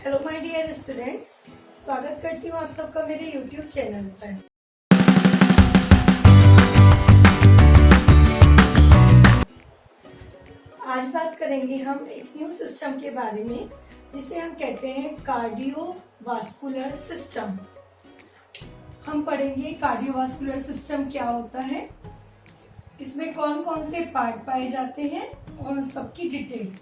Hello my dear students, स्वागत करती हूँ आप सबका मेरे यूट्यूब चैनल पर। आज बात करेंगे हम एक न्यू सिस्टम के बारे में जिसे हम कहते हैं कार्डियोवास्कुलर सिस्टम। हम पढ़ेंगे कार्डियोवास्कुलर सिस्टम क्या होता है, इसमें कौन कौन से पार्ट पाए जाते हैं और उन सबकी डिटेल।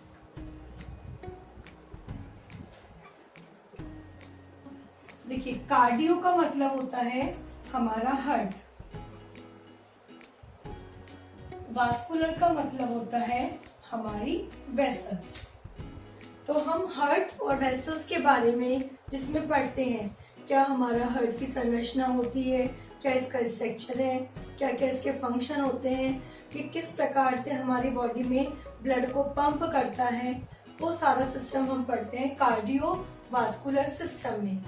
देखिए, कार्डियो का मतलब होता है हमारा हार्ट, वास्कुलर का मतलब होता है हमारी वेसल्स। तो हम हार्ट और वेसल्स के बारे में जिसमें पढ़ते हैं, क्या हमारा हार्ट की संरचना होती है, क्या इसका स्ट्रक्चर है, क्या क्या इसके फंक्शन होते हैं, कि किस प्रकार से हमारी बॉडी में ब्लड को पंप करता है, वो सारा सिस्टम हम पढ़ते हैं कार्डियोवास्कुलर सिस्टम में।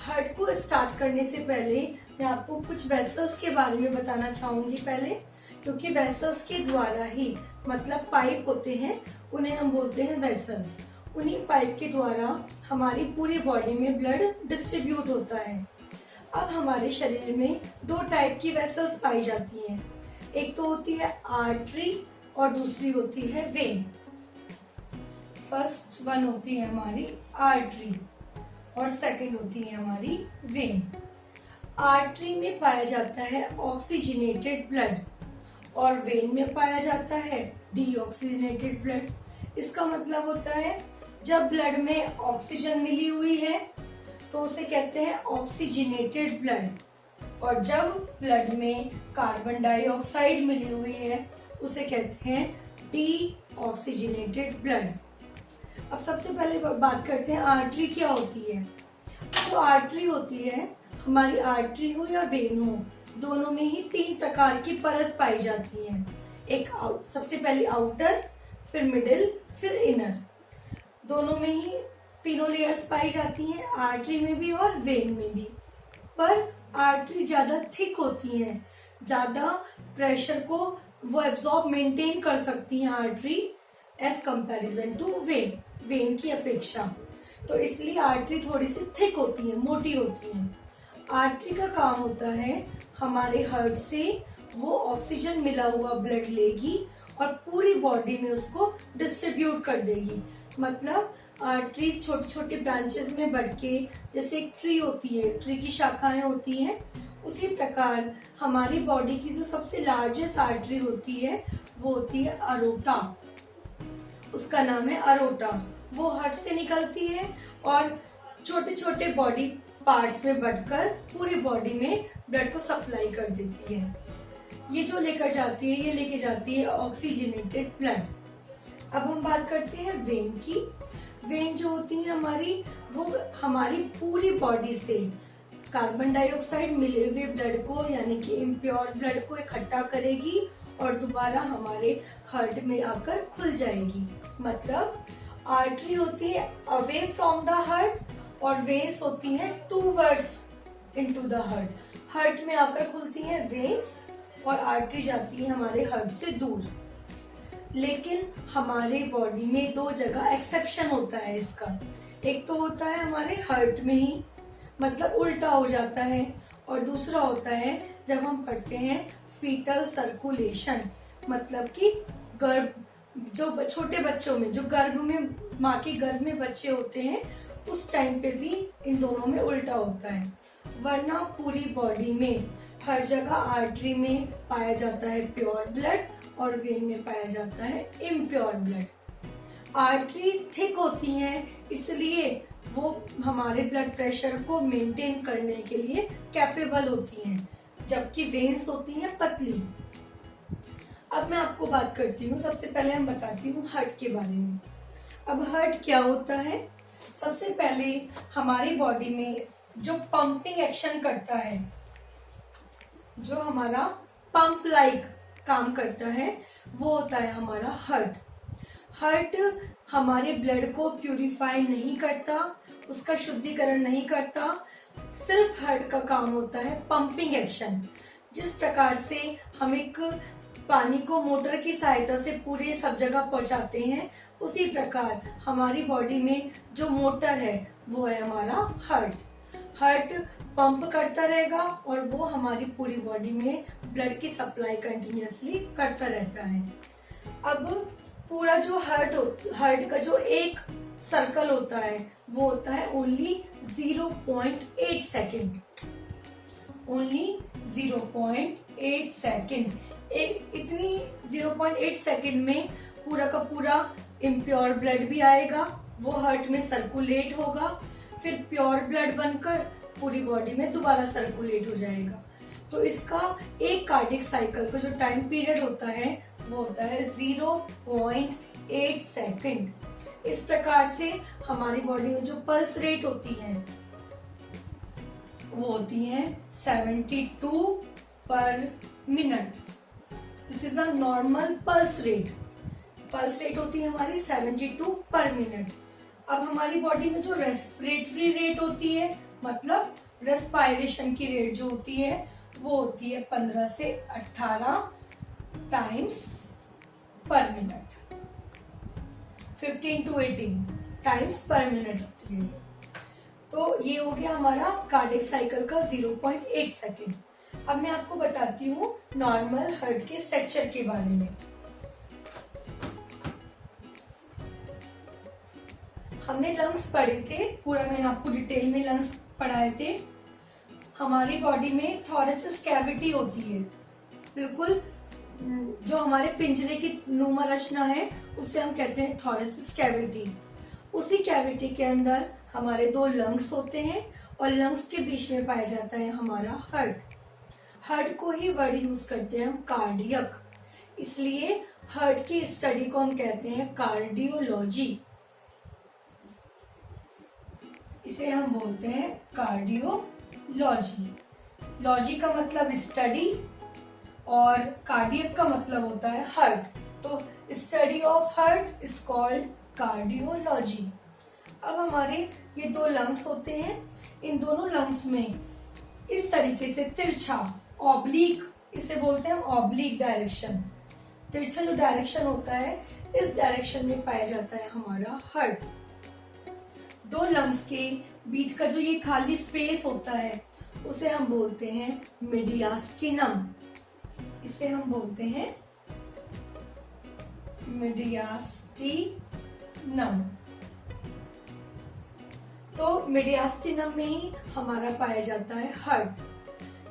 हार्ट को स्टार्ट करने से पहले मैं आपको कुछ वेसल्स के बारे में बताना चाहूंगी पहले, क्योंकि वेसल्स के द्वारा ही, मतलब पाइप होते हैं उन्हें हम बोलते हैं वेसल्स, उन्हीं पाइप के द्वारा हमारी पूरी बॉडी में ब्लड डिस्ट्रीब्यूट होता है। अब हमारे शरीर में दो टाइप की वेसल्स पाई जाती हैं, एक तो होती है आर्टरी और दूसरी होती है वेन। फर्स्ट वन होती है हमारी आर्टरी और सेकंड होती है हमारी वेन। आर्टरी में पाया जाता है ऑक्सीजनेटेड ब्लड और वेन में पाया जाता है डीऑक्सीजनेटेड ब्लड। इसका मतलब होता है जब ब्लड में ऑक्सीजन मिली हुई है तो उसे कहते हैं ऑक्सीजनेटेड ब्लड, और जब ब्लड में कार्बन डाइऑक्साइड मिली हुई है उसे कहते हैं डीऑक्सीजनेटेड ब्लड। अब सबसे पहले बात करते हैं आर्टरी क्या होती है। जो आर्टरी होती है, हमारी आर्टरी हो या वेन हो, दोनों में ही तीन प्रकार की परत पाई जाती है। एक सबसे पहले आउटर, फिर मिडिल, फिर इनर। दोनों में ही तीनों लेयर्स पाई जाती हैं, आर्टरी में भी और वेन में भी। पर आर्टरी ज्यादा थिक होती हैं, ज्यादा प्रेशर को वो एब्जॉर्ब मेंटेन कर सकती हैं artery as comparison to vein की अपेक्षा। तो इसलिए आर्टरी थोड़ी सी थिक होती है, मोटी होती है। आर्टरी का काम होता है हमारे हार्ट से वो ऑक्सीजन मिला हुआ ब्लड लेगी और पूरी बॉडी में उसको डिस्ट्रीब्यूट कर देगी। मतलब आर्टरी छोटे छोटे ब्रांचेस में बढ़ के, जैसे एक ट्री होती है, ट्री की शाखाएं होती हैं, उसी प्रकार हमारी बॉडी की जो सबसे लार्जेस्ट आर्टरी होती है वो होती है अरोटा। उसका नाम है अरोटा। वो हार्ट से निकलती है और छोटे छोटे बॉडी पार्ट्स में बढ़कर पूरी बॉडी में ब्लड को सप्लाई कर देती है। ये जो लेकर जाती है, ये लेके जाती है ऑक्सीजनेटेड ब्लड। अब हम बात करते हैं वेन की। वेन जो होती है हमारी, वो हमारी पूरी बॉडी से कार्बन डाइऑक्साइड मिले हुए ब्लड को, यानी कि इम्प्योर ब्लड को इकट्ठा करेगी और दोबारा हमारे हार्ट में आकर खुल जाएगी। मतलब आर्टरी होती है अवे फ्रॉम द हार्ट और वेन्स होती हैं towards into the heart. Heart में आकर खुलती हैं वेन्स और आर्टरी जाती है हमारे हार्ट से दूर। लेकिन हमारे बॉडी में दो जगह एक्सेप्शन होता है इसका। एक तो होता है हमारे हार्ट में ही, मतलब उल्टा हो जाता है, और दूसरा होता है जब हम पढ़ते हैं फीटल सर्कुलेशन, मतलब कि गर्भ, जो छोटे बच्चों में, जो गर्भ में, माँ के गर्भ में बच्चे होते हैं, उस टाइम पे भी इन दोनों में उल्टा होता है। वरना पूरी बॉडी में हर जगह आर्टरी में पाया जाता है प्योर ब्लड और वेन में पाया जाता है इम्प्योर ब्लड। आर्टरी थिक होती हैं, इसलिए वो हमारे ब्लड प्रेशर को मेंटेन करने के लिए कैपेबल होती हैं, जबकि वेन्स होती हैं पतली। अब मैं आपको बात करती हूँ, सबसे पहले हम बताती हूँ हार्ट के बारे में। अब हार्ट क्या होता है? सबसे पहले हमारी बॉडी में जो पंपिंग एक्शन करता है, जो हमारा पंप लाइक काम करता है, वो होता है हमारा हार्ट। हार्ट हमारे ब्लड को प्यूरिफाई नहीं करता, उसका शुद्धिकरण नहीं करता, सिर्फ हार्ट का काम होता है पंपिंग एक्शन। जिस प्रकार से हम एक पानी को मोटर की सहायता से पूरे सब जगह पहुंचाते हैं, उसी प्रकार हमारी बॉडी में जो मोटर है वो है हमारा हार्ट। हार्ट पंप करता रहेगा और वो हमारी पूरी बॉडी में ब्लड की सप्लाई कंटिन्यूअसली करता रहता है। अब पूरा जो हार्ट का जो एक सर्कल होता है वो होता है ओनली 0.8 सेकेंड। Only 0.8 second. इतनी 0.8 सेकेंड में पूरा का पूरा इम्प्योर ब्लड भी आएगा, वो हार्ट में सर्कुलेट होगा, फिर प्योर ब्लड बनकर पूरी बॉडी में दोबारा सर्कुलेट हो जाएगा। तो इसका एक कार्डियक साइकिल का जो टाइम पीरियड होता है वो होता है 0.8 सेकेंड। इस प्रकार से हमारी बॉडी में जो पल्स रेट होती है वो होती है 72 पर minute. This is a normal pulse rate. Pulse rate होती है हमारी 72 पर मिनट। अब हमारी बॉडी में जो रेस्पिरेटरी रेट होती है, मतलब रेस्पायरेशन की रेट जो होती है वो होती है 15 से 18 टाइम्स पर मिनट। 15 to 18 टाइम्स पर मिनट होती है। तो ये हो गया हमारा कार्डियक साइकिल का 0.8 सेकेंड। अब मैं आपको बताती हूँ नॉर्मल हार्ट के स्ट्रक्चर के बारे में। हमने लंग्स पढ़े थे, पूरा मैंने आपको डिटेल में लंग्स पढ़ाए थे। हमारी बॉडी में थॉरेसिस कैविटी होती है, बिल्कुल जो हमारे पिंजरे की नुमा रचना है उसे हम कहते हैं थॉरेसिस कैविटी। उसी कैविटी के अंदर हमारे दो लंग्स होते हैं और लंग्स के बीच में पाया जाता है हमारा हार्ट। हार्ट को ही वर्ड यूज करते हैं हम कार्डियक, इसलिए हार्ट की स्टडी को हम कहते हैं कार्डियोलॉजी। इसे हम बोलते हैं कार्डियोलॉजी। लॉजी का मतलब स्टडी और कार्डियक का मतलब होता है हार्ट। तो study of heart is called cardiology. अब हमारे ये दो लंग्स होते हैं, इन दोनों लंग्स में इस तरीके से तिरछा ऑब्लिक, इसे बोलते हैं हम ऑब्लिक डायरेक्शन। तिरछा जो डायरेक्शन होता है इस डायरेक्शन में पाया जाता है हमारा हार्ट। दो लंग्स के बीच का जो ये खाली स्पेस होता है उसे हम बोलते हैं मीडियास्टिनम। इसे हम बोलते हैं मीडियास्टिनम। तो मीडियास्टिनम में ही हमारा पाया जाता है हार्ट।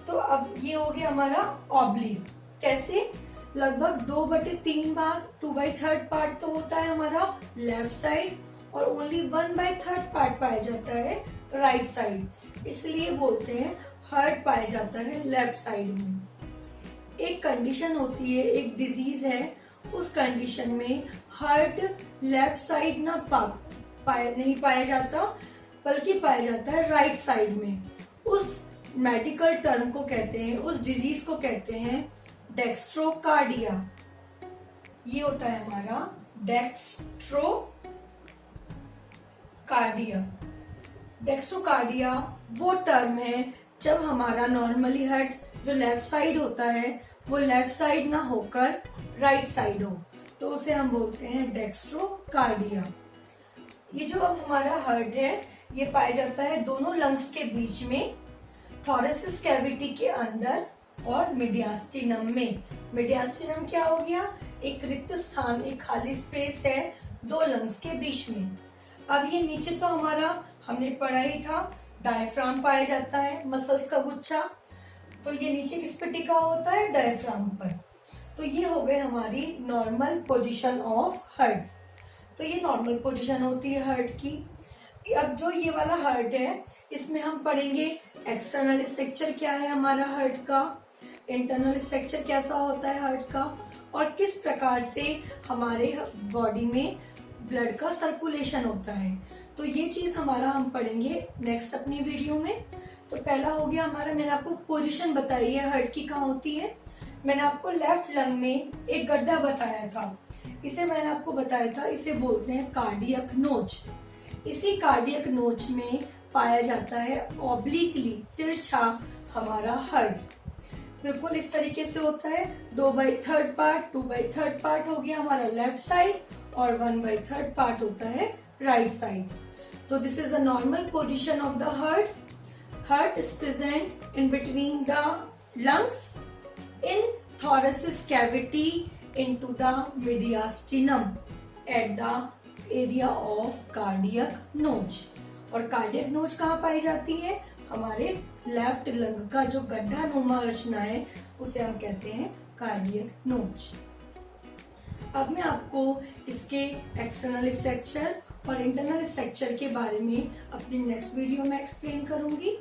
तो अब ये हो गया हमारा ऑब्लिक। कैसे? लगभग 2/3 भाग, 2/3 पार्ट तो होता है हमारा लेफ्ट साइड और ओनली 1/3 पार्ट पाया जाता है राइट साइड, इसलिए बोलते हैं हार्ट पाया जाता है लेफ्ट साइड में। एक कंडीशन होती है, एक डिजीज है, उस कंडीशन में हार्ट लेफ्ट साइड नहीं पाया जाता बल्कि पाया जाता है राइट साइड में। उस मेडिकल टर्म को कहते हैं, उस डिजीज को कहते हैं डेक्स्ट्रोकार्डिया। ये होता है हमारा डेक्स्ट्रोकार्डिया। डेक्स्ट्रोकार्डिया वो टर्म है जब हमारा नॉर्मली हार्ट जो लेफ्ट साइड होता है वो लेफ्ट साइड ना होकर राइट साइड हो, तो उसे हम बोलते हैं डेक्स्ट्रोकार्डिया। ये जो अब हमारा हार्ट है ये पाया जाता है दोनों लंग्स के बीच में, थॉरेसिस कैविटी के अंदर और मीडियास्टिनम में। मीडियास्टिनम क्या हो गया? एक रिक्त स्थान, एक खाली स्पेस है दो लंग्स के बीच में। अब ये नीचे तो हमारा हमने पढ़ा ही था, डायफ्राम पाया जाता है, मसल्स का गुच्छा। तो ये नीचे किस पे टिका होता है? डायफ्राम पर। तो ये हो गए हमारी नॉर्मल पोजीशन ऑफ हार्ट। तो ये नॉर्मल पोजीशन होती है हार्ट की। अब जो ये वाला हार्ट है इसमें हम पढ़ेंगे एक्सटर्नल स्ट्रक्चर क्या है हमारा हार्ट का, इंटरनल स्ट्रक्चर कैसा होता है हार्ट का, और किस प्रकार से हमारे बॉडी में ब्लड का सर्कुलेशन होता है। तो ये चीज हमारा हम पढ़ेंगे नेक्स्ट अपनी वीडियो में। तो पहला हो गया हमारा, मैंने आपको पोजीशन बताई है हार्ट की कहाँ होती है। मैंने आपको लेफ्ट लंग में एक गड्ढा बताया था, इसे मैंने आपको बताया था, इसे बोलते हैं कार्डियक नोच। इसी कार्डियक नोच में पाया जाता है ऑब्लिकली तिरछा हमारा हार्ट। बिल्कुल इस तरीके से होता है, 2/3 पार्ट, 2/3 पार्ट हो गया हमारा लेफ्ट साइड और 1/3 पार्ट होता है राइट साइड। तो this is a normal position of the heart. Heart is present in between the lungs in thoracic cavity into the mediastinum at the area of cardiac notch। और cardiac नोच कहाँ पाई जाती है? हमारे left lung का जो गड्ढा नुमा रचना है उसे हम कहते हैं कार्डियक नोच। अब मैं आपको इसके एक्सटर्नल स्ट्रक्चर और इंटरनल स्ट्रक्चर के बारे में अपनी नेक्स्ट वीडियो में एक्सप्लेन करूंगी।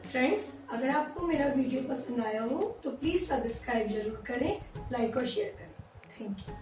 फ्रेंड्स, अगर आपको मेरा वीडियो पसंद आया हो तो प्लीज सब्सक्राइब जरूर करें, लाइक और शेयर करें। Thank you.